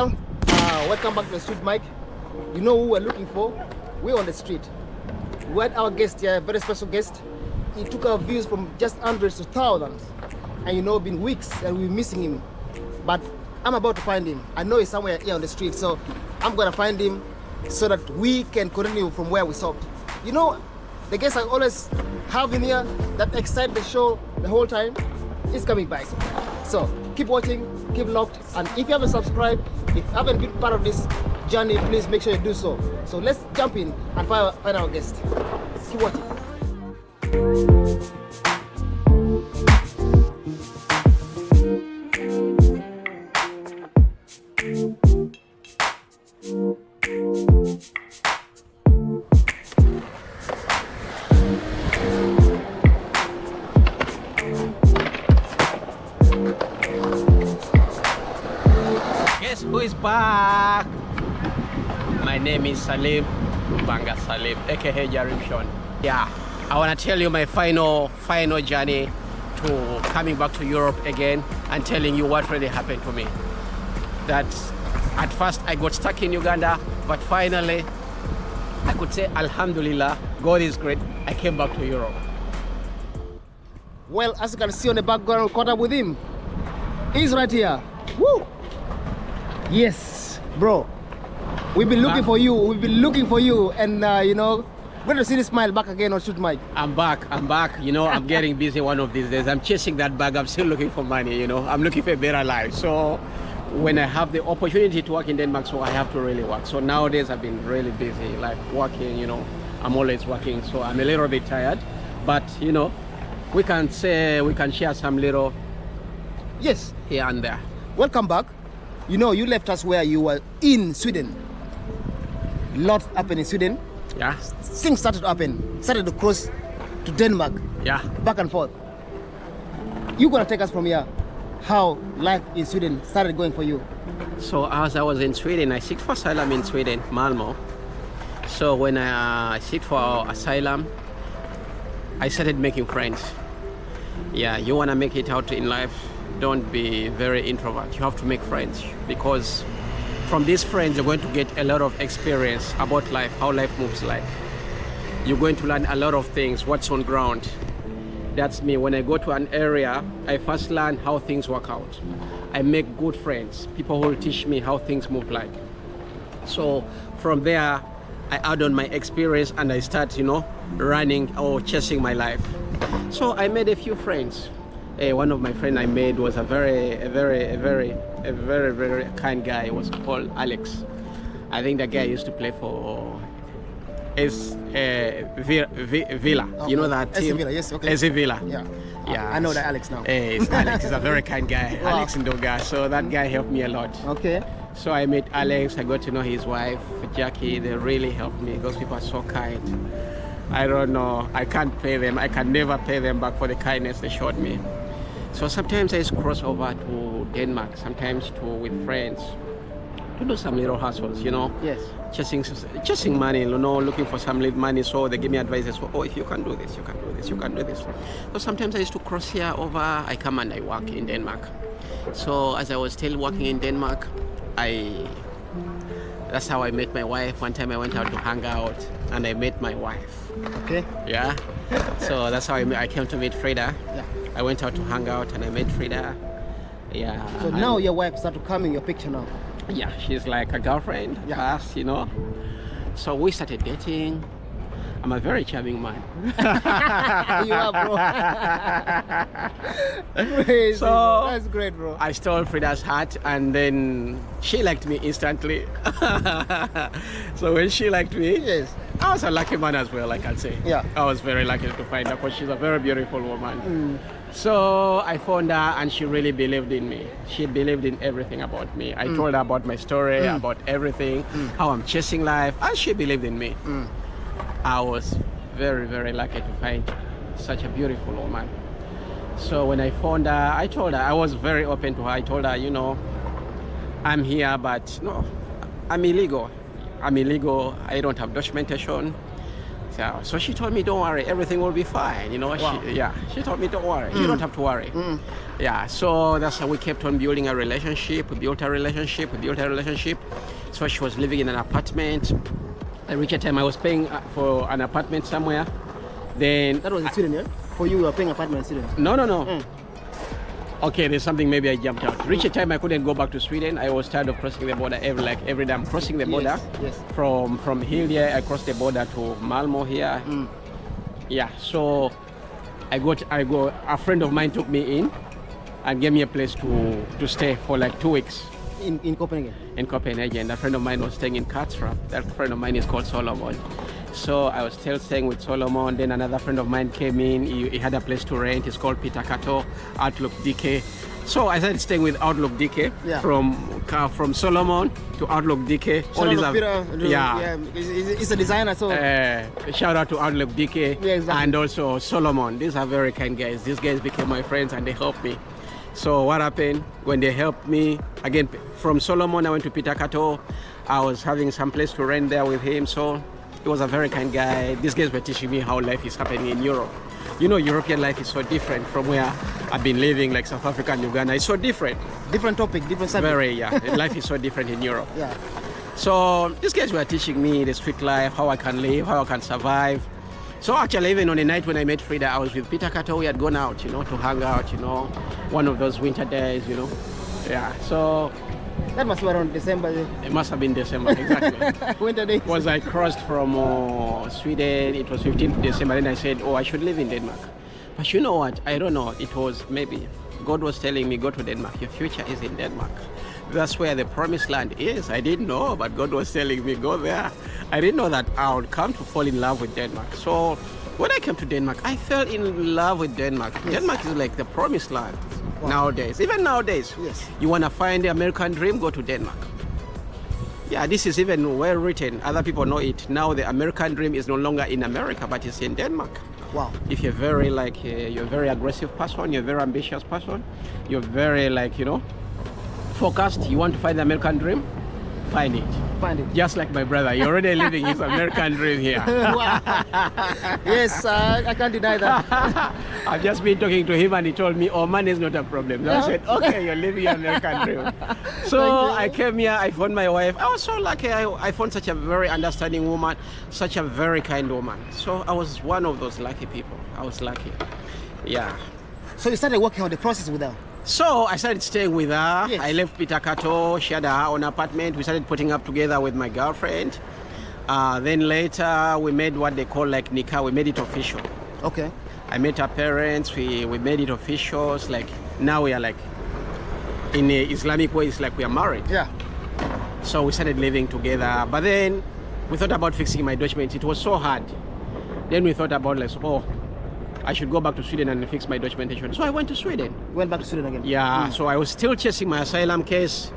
Well, welcome back to the street, Mike. You know who we're looking for? We're on the street. We had our guest here, a very special guest. He took our views from just hundreds to thousands. And you know, been weeks and we're missing him. But I'm about to find him. I know he's somewhere here on the street, so I'm gonna find him so that we can continue from where we stopped. You know, the guests I always have in here that excite the show the whole time is coming back. So keep watching, keep locked, and if you haven't subscribed, if you haven't been part of this journey, please make sure you do so. So let's jump in and find our guest. Keep watching. Guess who is back? My name is Salim Banga Salim, aka Jarim Sean. Yeah, I want to tell you my final journey to coming back to Europe again and telling you what really happened to me. That at first I got stuck in Uganda, but finally I could say Alhamdulillah, God is great. I came back to Europe. Well, as you can see on the background, caught up with him. He's right here. Woo! Yes, bro. We've been looking for you. We've been looking for you, and you know, we're gonna see this smile back again on Shoot Mike. I'm back. You know, I'm getting busy one of these days. I'm chasing that bag. I'm still looking for money, you know. I'm looking for a better life. So when I have the opportunity to work in Denmark, so I have to really work. So nowadays I've been really busy, like working, you know. I'm always working, so I'm a little bit tired. But, you know, we can share some little Yes. here and there. Welcome back. You know, you left us where you were in Sweden. Lots happened in Sweden. Yeah, Things started to happen. Started to cross to Denmark. yeah. Back and forth. You're gonna take us from here. How life in Sweden started going for you. So as I was in Sweden, I seek for asylum in Sweden, Malmo. So when I seek for asylum, I started making friends. Yeah, you wanna make it out in life, don't be very introvert. You have to make friends, because from these friends you're going to get a lot of experience about life, how life moves like. You're going to learn a lot of things, what's on ground. That's me. When I go to an area, I first learn how things work out. I make good friends, people who will teach me how things move like. So from there, I add on my experience and I start, you know, running or chasing my life. So I made a few friends. One of my friends I made was a very kind guy. He was called Alex. I think that guy used to play for Villa. Okay. You know that team? Villa, yes, okay. Villa. Yeah. Yeah. I know that Alex now. Alex is a very kind guy. Wow. Alex Ndoga. So that guy helped me a lot. Okay. So I met Alex. I got to know his wife, Jackie. They really helped me. Those people are so kind. I don't know. I can't pay them. I can never pay them back for the kindness they showed me. So sometimes I just cross over to Denmark, sometimes with friends, to do some little hustles, you know. Yes. Chasing money, you know, looking for some little money. So they give me advice. So, oh, if you can do this, you can do this, you can do this. So sometimes I used to cross here over. I come and I work in Denmark. So as I was still working in Denmark, that's how I met my wife. One time I went out to hang out and I met my wife. Okay. Yeah. So that's how I came to meet Frida. Yeah. I went out to hang out and I met Frida. Yeah. So now your wife started to come in your picture now. Yeah, she's like a girlfriend, Yeah. fast, you know. So we started dating. I'm a very charming man. You are, bro. Crazy. So- That's great, bro. I stole Frida's heart and then she liked me instantly. So when she liked me, Yes. I was a lucky man as well, I can say. Yeah. I was very lucky to find her because she's a very beautiful woman. So I found her and she really believed in me. She believed in everything about me. I told her about my story, about everything, how I'm chasing life, and she believed in me. I was very, very lucky to find such a beautiful woman. So when I found her, I told her, I was very open to her. I told her, you know, I'm here, but no, I'm illegal. I don't have documentation. So she told me, don't worry, everything will be fine. You know, Wow. she told me, don't worry, you don't have to worry. Yeah, so that's how we kept on building a relationship. We built a relationship. So she was living in an apartment. I reached a time I was paying for an apartment somewhere. Then That was in Sweden, yeah? For you were paying apartment in Sweden? No. Okay, there's something maybe I jumped out. Reached a time I couldn't go back to Sweden. I was tired of crossing the border every day I'm crossing the border. Yes. From here I crossed the border to Malmo here. Yeah, so a friend of mine took me in and gave me a place to stay for like 2 weeks. In Copenhagen? In Copenhagen. A friend of mine was staying in Kastrup. That friend of mine is called Solomon. So I was still staying with Solomon. Then another friend of mine came in. He had a place to rent. It's called Peter Kato, Outlook DK. So I started staying with Outlook DK. Yeah. From Solomon to Outlook DK. He's a designer, so shout out to Outlook DK. Yeah, exactly. And also Solomon. These are very kind guys. These guys became my friends and they helped me. So what happened when they helped me, again, from Solomon I went to Peter Kato. I was having some place to rent there with him. So he was a very kind guy. These guys were teaching me how life is happening in Europe. You know, European life is so different from where I've been living, like South Africa and Uganda. It's so different. different topic, different subject. Very, yeah. Life is so different in Europe. Yeah. So these guys were teaching me the street life, how I can live, how I can survive. So actually, even on the night when I met Frida, I was with Peter Kato. We had gone out, you know, to hang out, you know, one of those winter days, you know. Yeah, so That must be around December. it must have been December, exactly. Winter days. Was I crossed from Sweden, it was 15th December, and I said, oh, I should live in Denmark. But you know what, I don't know, it was maybe God was telling me, go to Denmark, your future is in Denmark. That's where the promised land is. I didn't know, but God was telling me, go there. I didn't know that I would come to fall in love with Denmark. So when I came to Denmark, I fell in love with Denmark. Yes. Denmark is like the promised land. Wow. Nowadays, even nowadays, Yes. you want to find the American dream, go to Denmark. Yeah, this is even well written. Other people know it. Now the American dream is no longer in America, but it's in Denmark. Wow. If you're very you're a very aggressive person, you're a very ambitious person, you're very focused, you want to find the American dream, find it. Find it. Just like my brother, you're already living his American dream here. Wow. Yes, I can't deny that. I've just been talking to him and he told me, oh, money is not a problem. So I said, okay, you're living your American dream. So I came here, I found my wife. I was so lucky. I found such a very understanding woman, such a very kind woman. So I was one of those lucky people. I was lucky. Yeah. So you started working on the process with her? So I started staying with her. Yes. I left Peter Kato. She had her own apartment. We started putting up together with my girlfriend. Then later we made what they call like nikah. We made it official. Okay. I met her parents. We made it official. It's like now we are like in the Islamic way. It's like we are married. Yeah. So we started living together. But then we thought about fixing my documents. It was so hard. Then we thought about like, oh, I should go back to Sweden and fix my documentation. So I went to Sweden. Went back to Sweden again? Yeah, so I was still chasing my asylum case.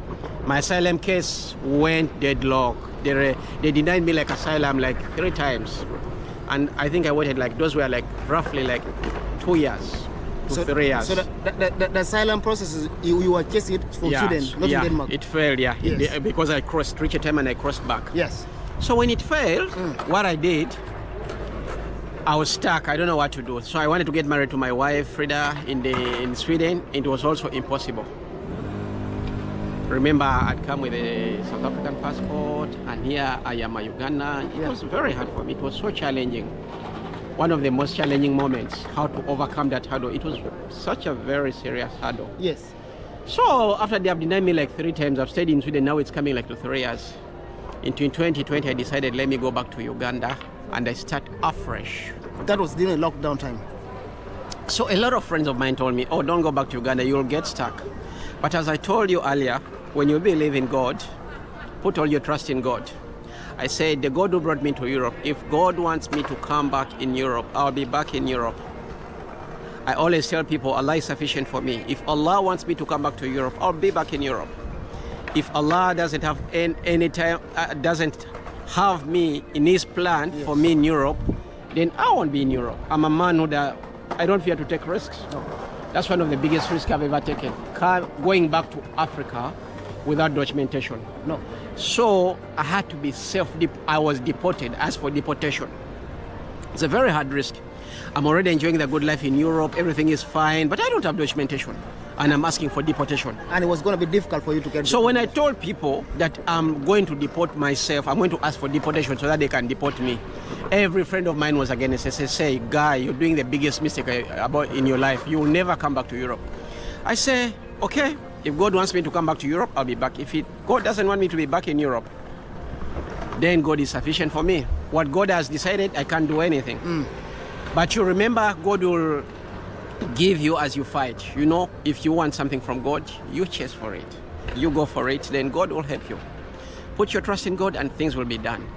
My asylum case went deadlock. They denied me like asylum like 3 times. And I think I waited like, those were like roughly like 2 years to 3 years. So the asylum process, is, you were chasing it from Sweden, not in Denmark? It failed, yeah. Yes. Because I reached a time and I crossed back. Yes. So when it failed, what I did, I was stuck. I don't know what to do. So I wanted to get married to my wife, Frida, in Sweden. It was also impossible. Remember, I'd come with a South African passport, and here I am a Ugandan. It was very hard for me. It was so challenging. One of the most challenging moments, how to overcome that hurdle. It was such a very serious hurdle. Yes. So after they have denied me like 3 times, I've stayed in Sweden. Now it's coming like to 3 years. In 2020, I decided, let me go back to Uganda and I start afresh. That was during lockdown time. So a lot of friends of mine told me, oh, don't go back to Uganda, you'll get stuck. But as I told you earlier, when you believe in God, put all your trust in God. I said, the God who brought me to Europe, if God wants me to come back in Europe, I'll be back in Europe. I always tell people, Allah is sufficient for me. If Allah wants me to come back to Europe, I'll be back in Europe. If Allah doesn't have any time, doesn't have me in His plan for me in Europe, then I won't be in Europe. I'm a man who I don't fear to take risks. No. That's one of the biggest risks I've ever taken. Going back to Africa without documentation. No. So I had to be I was deported, asked for deportation. It's a very hard risk. I'm already enjoying the good life in Europe. Everything is fine, but I don't have documentation. And I'm asking for deportation. And it was going to be difficult for you to get. So when I told people that I'm going to deport myself, I'm going to ask for deportation so that they can deport me, every friend of mine was against it. They say, guy, you're doing the biggest mistake about in your life. You will never come back to Europe. I say, okay, if God wants me to come back to Europe, I'll be back. If God doesn't want me to be back in Europe, then God is sufficient for me. What God has decided, I can't do anything. But you remember, God will give you as you fight. You know, if you want something from God, you chase for it. You go for it, then God will help you. Put your trust in God and things will be done.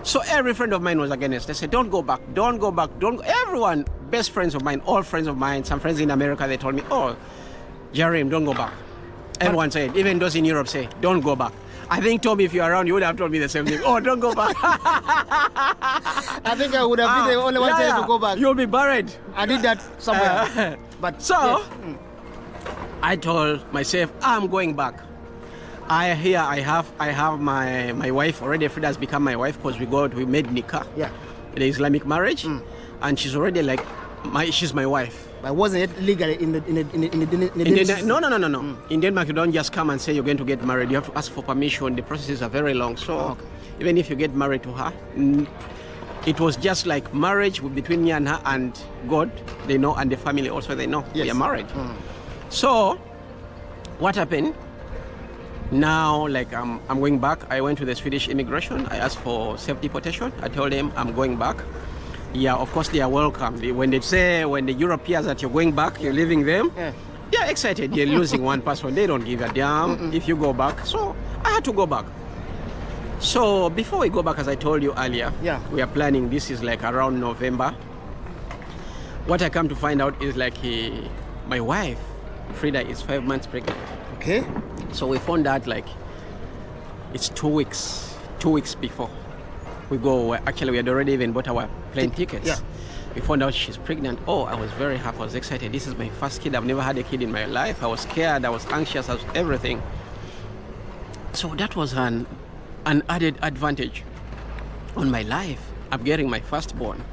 So every friend of mine was against. They said, don't go back, don't go back, don't go. Everyone, best friends of mine, all friends of mine, some friends in America, they told me, oh, Jarim, don't go back. Everyone said, even those in Europe say, don't go back. I think, Tom, if you're around, you would have told me the same thing. Oh, don't go back. I think I would have been the only one saying to go back. You'll be buried. I did that somewhere. But so, yes. I told myself, I'm going back. I have my wife already. Frida has become my wife because we made nikah. Yeah. The Islamic marriage, and she's already like she's my wife. But wasn't it legal in the No. In Denmark, you don't just come and say you're going to get married. You have to ask for permission. The processes are very long. So even if you get married to her, it was just like marriage between me and her and God. They know, and the family also they know we are married. So what happened? Now, like I'm going back. I went to the Swedish immigration. I asked for self-deportation. I told them I'm going back. Yeah, of course they are welcome. When the Europeans that you're going back, you're leaving them, they're excited. You're losing one person. They don't give a damn if you go back. So I had to go back. So before we go back, as I told you earlier, we are planning. This is like around November. What I come to find out is like my wife, Frida, is 5 months pregnant. Okay. So we found out like it's 2 weeks before we go. Actually, we had already even bought our plane tickets. Yeah. We found out she's pregnant. Oh, I was very happy. I was excited. This is my first kid. I've never had a kid in my life. I was scared. I was anxious. I was everything. So that was an added advantage on my life. I'm getting my firstborn.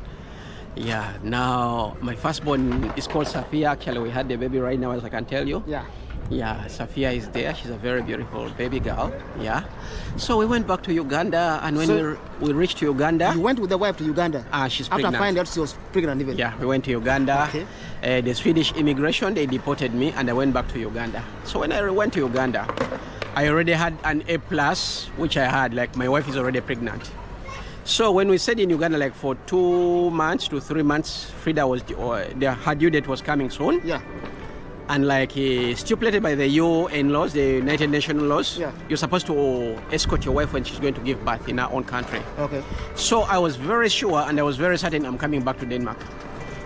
Yeah. Now my firstborn is called Safia. Actually, we had the baby right now, as I can tell you. Yeah. Yeah, Safia is there. She's a very beautiful baby girl. Yeah. So we went back to Uganda, and when we reached Uganda, you went with the wife to Uganda. She's pregnant. After finding out she was pregnant, even. Yeah, we went to Uganda. Okay. The Swedish immigration, they deported me, and I went back to Uganda. So when I went to Uganda, I already had an A+, which I had. Like my wife is already pregnant. So when we stayed in Uganda, like for 2 months to 3 months, Frida was her due date was coming soon. Yeah. And like stipulated by the UN laws, the United Nations laws, you're supposed to escort your wife when she's going to give birth in her own country. Okay. So I was very sure and I was very certain I'm coming back to Denmark.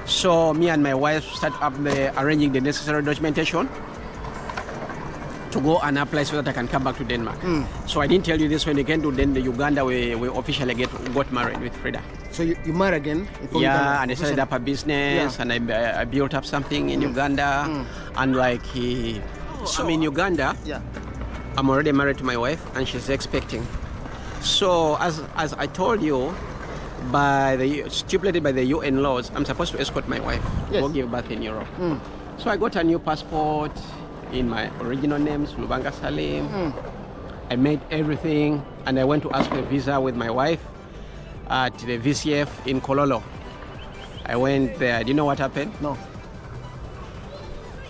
So me and my wife started up arranging the necessary documentation to go and apply so that I can come back to Denmark. So I didn't tell you this when we came to the Uganda, we officially got married with Frida. So you married again? Yeah, and I started up a business, and I built up something in Uganda. And like so I'm in Uganda. Yeah. I'm already married to my wife, and she's expecting. So as I told you, stipulated by the UN laws, I'm supposed to escort my wife to go give birth in Europe. So I got a new passport in my original name, Lubanga Salim. I made everything, and I went to ask for a visa with my wife at the VCF in Kololo. I went there. Do you know what happened? No.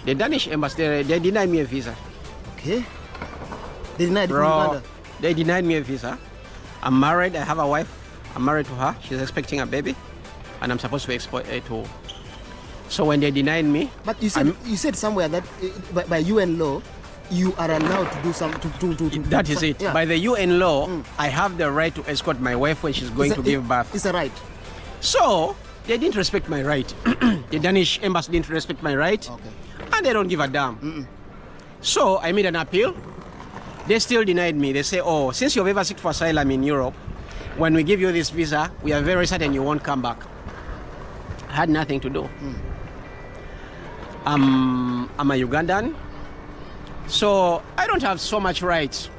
The Danish embassy, they denied me a visa. Okay. They denied it from Uganda? They denied me a visa. I'm married. I have a wife. I'm married to her. She's expecting a baby, and I'm supposed to export it to. So when they denied me, but you said somewhere that by UN law, you are allowed to do something. That is it. Yeah. By the UN law, I have the right to escort my wife when she's going to give birth. It's a right. So they didn't respect my right. The Danish embassy didn't respect my right, and they don't give a damn. So I made an appeal. They still denied me. They say, "Oh, since you've ever sought for asylum in Europe, when we give you this visa, we are very certain you won't come back." I had nothing to do. I'm a Ugandan, so I don't have so much rights.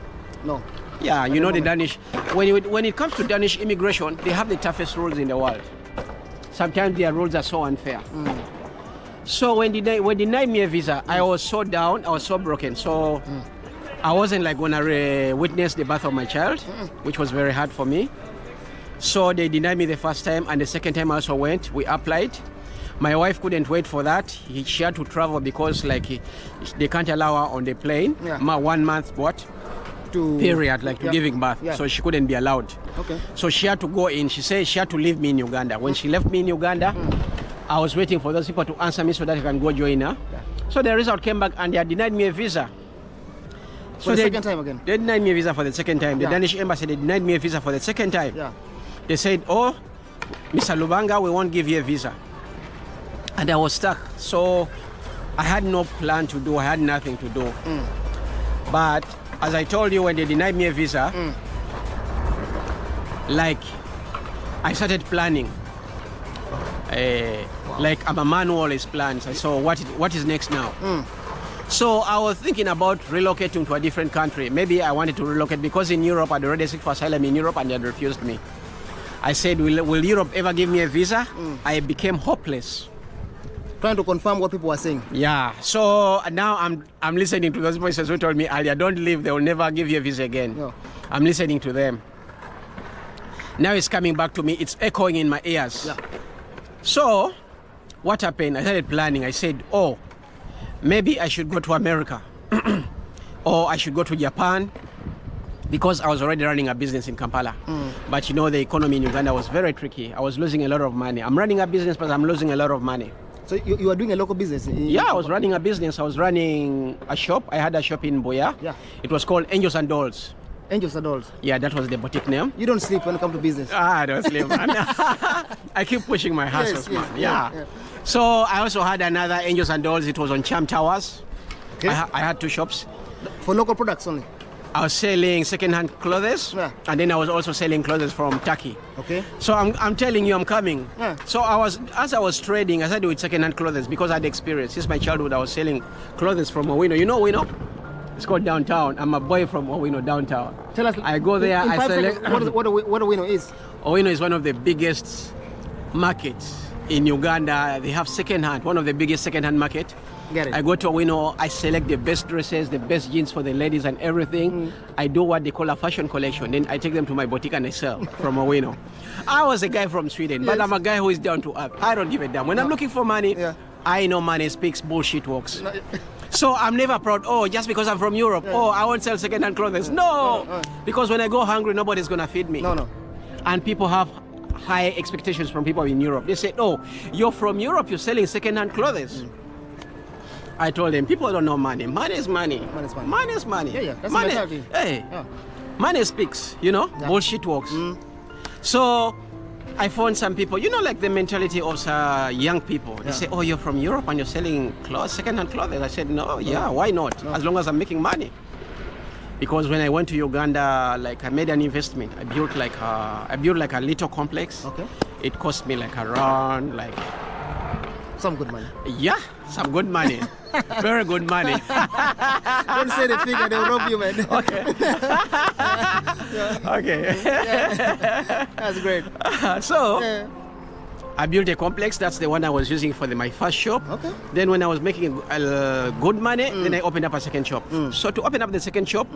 No. Yeah, you know the Danish. When it comes to Danish immigration, they have the toughest rules in the world. Sometimes their rules are so unfair. So when they denied me a visa, I was so down, I was so broken. So I wasn't like gonna witness the birth of my child, which was very hard for me. So they denied me the first time, and the second time I also went. We applied. My wife couldn't wait for that. She had to travel because like they can't allow her on the plane. 1 month period, like to giving birth. So she couldn't be allowed. Okay. So she had to go in. She said she had to leave me in Uganda. When she left me in Uganda, I was waiting for those people to answer me so that I can go join her. So the result came back and they had denied me a visa. For the second time again? They denied me a visa for the second time. The Danish embassy, they denied me a visa for the second time. They said, oh, Mr. Lubanga, we won't give you a visa. And I was stuck. So I had no plan to do. I had nothing to do. But as I told you, when they denied me a visa, like I started planning. Like I'm a man who always plans. So what is next now? So I was thinking about relocating to a different country. Maybe I wanted to relocate because in Europe I'd already seek for asylum in Europe and they had refused me. I said, will Europe ever give me a visa? I became hopeless. Trying to confirm what people were saying. Yeah. So now I'm listening to those voices who told me earlier, don't leave, they will never give you a visa again. No. I'm listening to them. Now it's coming back to me. It's echoing in my ears. So what happened? I started planning. I said, oh, maybe I should go to America or I should go to Japan because I was already running a business in Kampala. But you know, the economy in Uganda was very tricky. I was losing a lot of money. I'm running a business, but I'm losing a lot of money. So you are doing a local business? I was running a business. I was running a shop. I had a shop in Boya. It was called Angels and Dolls. Angels and Dolls? Yeah, that was the boutique name. You don't sleep when it comes to business? I don't sleep, man. I keep pushing my hustles, man. So I also had another Angels and Dolls. It was on Cham Towers. Okay. I had two shops. For local products only? I was selling second-hand clothes, and then I was also selling clothes from Turkey. Okay. So I'm telling you, I'm coming. So as I was trading, I started with second-hand clothes because I had experience. Since my childhood, I was selling clothes from Owino. You know Owino? It's called downtown. I'm a boy from Owino, downtown. Tell us. I go there. I select. What Owino is? Owino is one of the biggest markets in Uganda. They have second-hand, one of the biggest second-hand market. Get it. I go to Owino, I select the best dresses, the best jeans for the ladies and everything. I do what they call a fashion collection. Then I take them to my boutique and I sell from Owino. I was a guy from Sweden, but I'm a guy who is down to earth. I don't give a damn. When I'm looking for money, I know money speaks, bullshit works. So I'm never proud, oh, just because I'm from Europe, oh, I won't sell second-hand clothes. No, because when I go hungry, nobody's going to feed me. No. And people have high expectations from people in Europe. They say, oh, you're from Europe, you're selling second-hand clothes. I told them, people don't know money. Money is money. Money is money. Money is money. That's money. Money speaks, you know, bullshit works. So I found some people, you know, like the mentality of young people. They say, oh, you're from Europe and you're selling clothes, second-hand clothes. I said, no, why not? As long as I'm making money. Because when I went to Uganda, like I made an investment. I built like a little complex. Okay. It cost me like around like some good money. Yeah, some good money. Very good money. Don't say the figure, they'll rob you, man. Okay. Okay. That's great. So I built a complex. That's the one I was using for my first shop. Okay. Then when I was making good money, then I opened up a second shop. So to open up the second shop,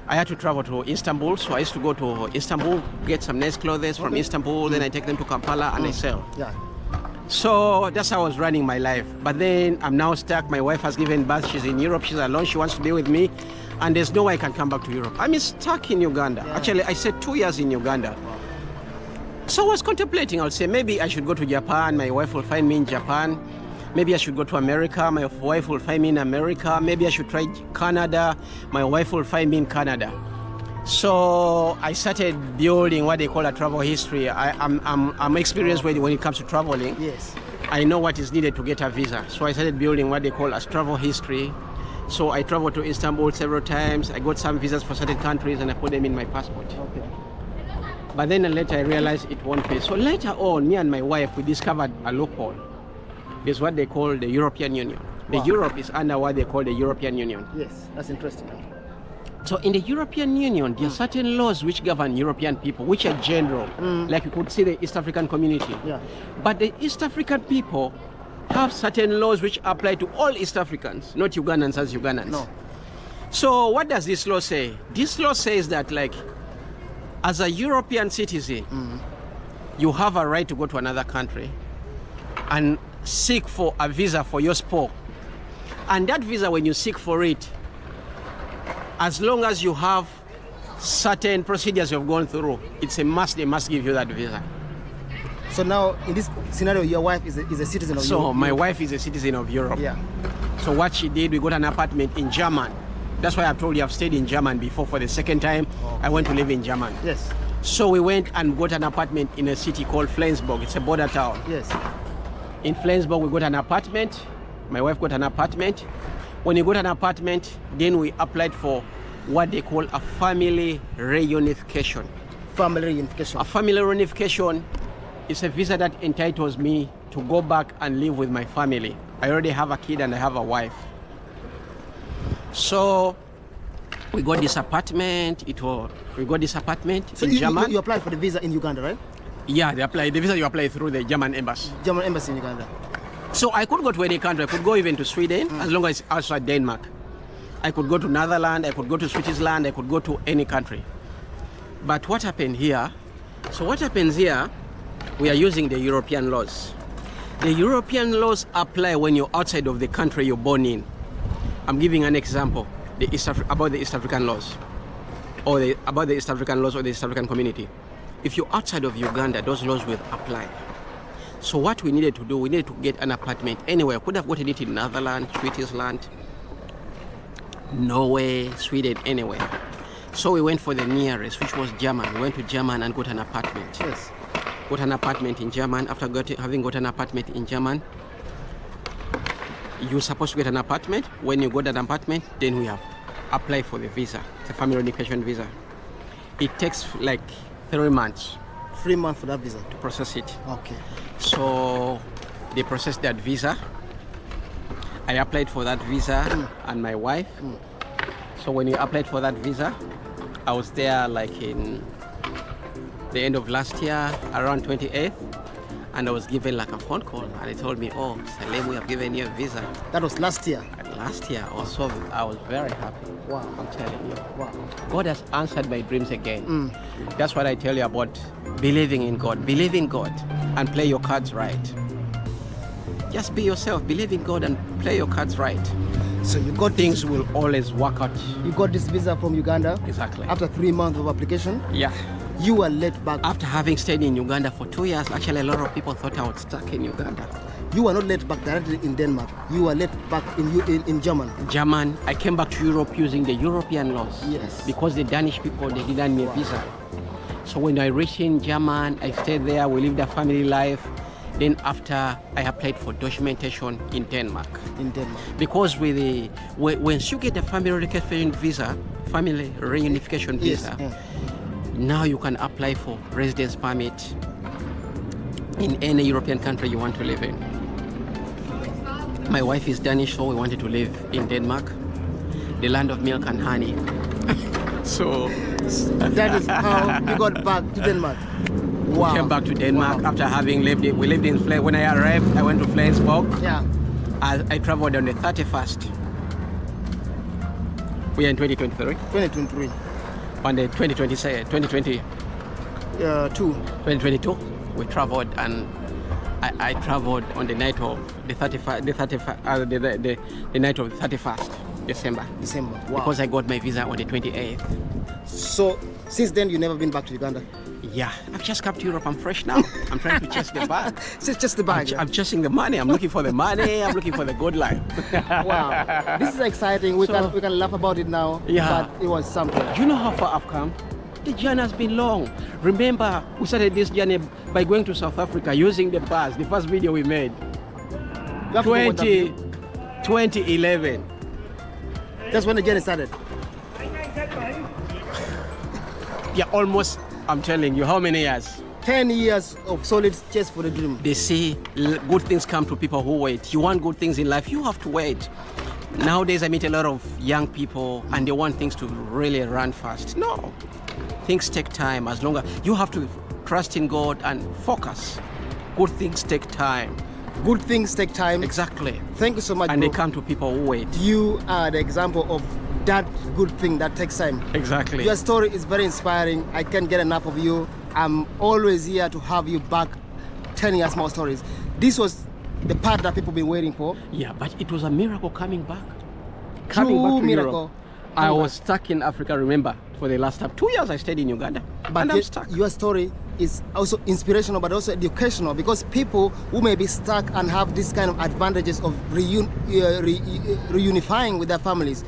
I had to travel to Istanbul. So I used to go to Istanbul, get some nice clothes from Istanbul. Then I take them to Kampala and I sell. Yeah. So that's how I was running my life. But then I'm now stuck. My wife has given birth. She's in Europe. She's alone. She wants to be with me. And there's no way I can come back to Europe. I'm stuck in Uganda. Yeah. Actually, I said 2 years in Uganda. Wow. So I was contemplating. I'll say maybe I should go to Japan. My wife will find me in Japan. Maybe I should go to America. My wife will find me in America. Maybe I should try Canada. My wife will find me in Canada. So I started building what they call a travel history. I'm experienced when it comes to traveling. Yes. I know what is needed to get a visa. So I started building what they call a travel history. So I traveled to Istanbul several times. I got some visas for certain countries and I put them in my passport. Okay. But then later I realized it won't pay. So later on, me and my wife, we discovered a loophole. There's what they call the European Union. The Europe is under what they call the European Union. Yes, that's interesting. So in the European Union, there are certain laws which govern European people, which are general, like you could see the East African community. Yeah. But the East African people have certain laws which apply to all East Africans, not Ugandans as Ugandans. No. So what does this law say? This law says that, like, as a European citizen, you have a right to go to another country and seek for a visa for your spouse. And that visa, when you seek for it, as long as you have certain procedures you've gone through, it's a must, they must give you that visa. So now, in this scenario, your wife is a citizen of Europe. So my wife is a citizen of Europe. Yeah. So what she did, we got an apartment in Germany. That's why I've told you I've stayed in Germany before. For the second time, I went to live in Germany. Yes. So we went and got an apartment in a city called Flensburg. It's a border town. Yes. In Flensburg, we got an apartment. My wife got an apartment. When you got an apartment, then we applied for what they call a family reunification. Family reunification. A family reunification is a visa that entitles me to go back and live with my family. I already have a kid and I have a wife. So we got this apartment. We got this apartment in Germany. You applied for the visa in Uganda, right? Yeah, the visa you apply through the German embassy. German embassy in Uganda. So I could go to any country. I could go even to Sweden, as long as it's outside Denmark. I could go to Netherlands, I could go to Switzerland, I could go to any country. But what happened here? So what happens here, we are using the European laws. The European laws apply when you're outside of the country you're born in. I'm giving an example about the East African laws, or about the East African laws or the East African community. If you're outside of Uganda, those laws will apply. So what we needed to do, we needed to get an apartment anywhere. Could have gotten it in Netherlands, Switzerland, Norway, Sweden, anywhere. So we went for the nearest, which was Germany. We went to Germany and got an apartment. Yes. Got an apartment in Germany. After having got an apartment in Germany, you're supposed to get an apartment. When you got an apartment, then we have applied for the visa, the family reunification visa. It takes like 3 months. 3 months for that visa? To process it. Okay. So they processed that visa. I applied for that visa and my wife. So when you applied for that visa, I was there like in the end of last year, around 28th, and I was given like a phone call and they told me, oh, Salem, we have given you a visa. That was last year? Last year also, I was very happy. Wow. I'm telling you. Wow. God has answered my dreams again. That's what I tell you about believing in God. Believe in God and play your cards right. Just be yourself, believe in God and play your cards right. So you got things will always work out. You got this visa from Uganda? Exactly. After 3 months of application? Yeah. You were let back. After having stayed in Uganda for 2 years, actually a lot of people thought I was stuck in Uganda. You were not let back directly in Denmark. You were let back in Germany. German. I came back to Europe using the European laws. Yes. Because the Danish people, they didn't need a visa. So when I reached in Germany, I stayed there, we lived a family life. Then after, I applied for documentation in Denmark. In Denmark. Because once you get the family reunification visa, Yes. Now you can apply for residence permit in any European country you want to live in. My wife is Danish, so we wanted to live in Denmark, the land of milk and honey. So that is how you got back to Denmark. Wow. We came back to Denmark after having lived in, when I arrived, I went to Flensburg. Yeah. I traveled on the 31st. We are in 2023. 2023. On the 2022, we traveled, and I traveled on the night of the 31st December. Wow. Because I got my visa on the 28th. So since then you never been back to Uganda? Yeah, I've just come to Europe. I'm fresh now. I'm trying to chase the bag. It's just the bag. I'm chasing the money. I'm looking for the money. I'm looking for the good life. Wow, this is exciting. We can laugh about it now. Yeah, but it was something. Do you know how far I've come? The journey has been long. Remember, we started this journey by going to South Africa using the bus. The first video we made. 2011. That's when the journey started. Yeah, almost. I'm telling you, how many years? 10 years of solid chase for the dream. They say good things come to people who wait. You want good things in life, you have to wait. Nowadays, I meet a lot of young people and they want things to really run fast. No, things take time. As long as you have to trust in God and focus. Good things take time. Good things take time. Exactly. Thank you so much, And bro. they come to people who wait. You are the example of that good thing that takes time. Exactly. Your story is very inspiring. I can't get enough of you. I'm always here to have you back telling us more stories. This was the part that people been waiting for. Yeah, but it was a miracle coming back. True to miracle. Europe. I was stuck in Africa, remember, for the last time. 2 years I stayed in Uganda. But and I'm stuck. your story is also inspirational but also educational, because people who may be stuck and have this kind of advantages of reunifying with their families,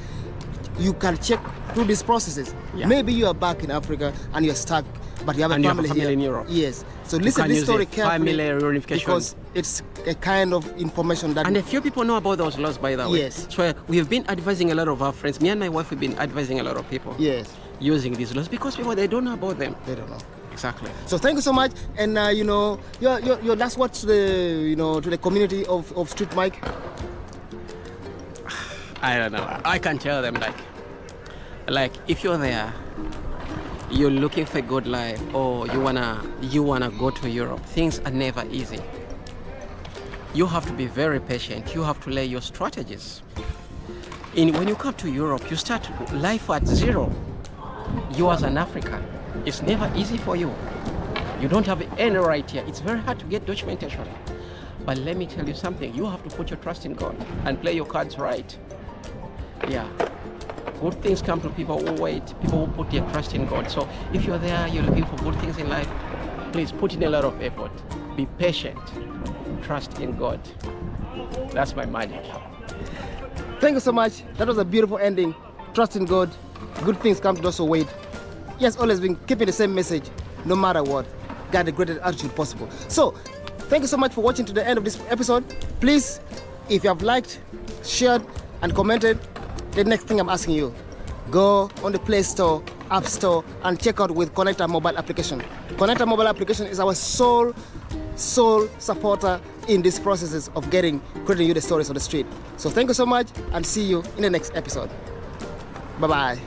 you can check through these processes. Yeah. Maybe you are back in Africa and you're stuck, but you have a family here. In Europe. Yes. So listen to this story carefully, because it's a kind of information that... And a few people know about those laws, by the way. Yes. So we have been advising a lot of our friends. Me and my wife have been advising a lot of people. Yes. Using these laws because people, they don't know about them. They don't know. Exactly. So thank you so much, and your last word to the community of Street Mike. I don't know. I can tell them like if you're there, you're looking for a good life, or you wanna go to Europe. Things are never easy. You have to be very patient. You have to lay your strategies. When you come to Europe, you start life at zero. You as an African, it's never easy for you. You don't have any right here. It's very hard to get documentation. But let me tell you something. You have to put your trust in God and play your cards right. Yeah. Good things come to people who wait, people who put their trust in God. So if you're there, you're looking for good things in life, please put in a lot of effort. Be patient. Trust in God. That's my magic. Thank you so much. That was a beautiful ending. Trust in God. Good things come to those who wait. He has always been keeping the same message, no matter what. Got the greatest attitude possible. So, thank you so much for watching to the end of this episode. Please, if you have liked, shared, and commented, the next thing I'm asking you, go on the Play Store, App Store, and check out with Connector mobile application. Connector mobile application is our sole supporter in these processes of creating you the stories of the street. So thank you so much, and see you in the next episode. Bye-bye.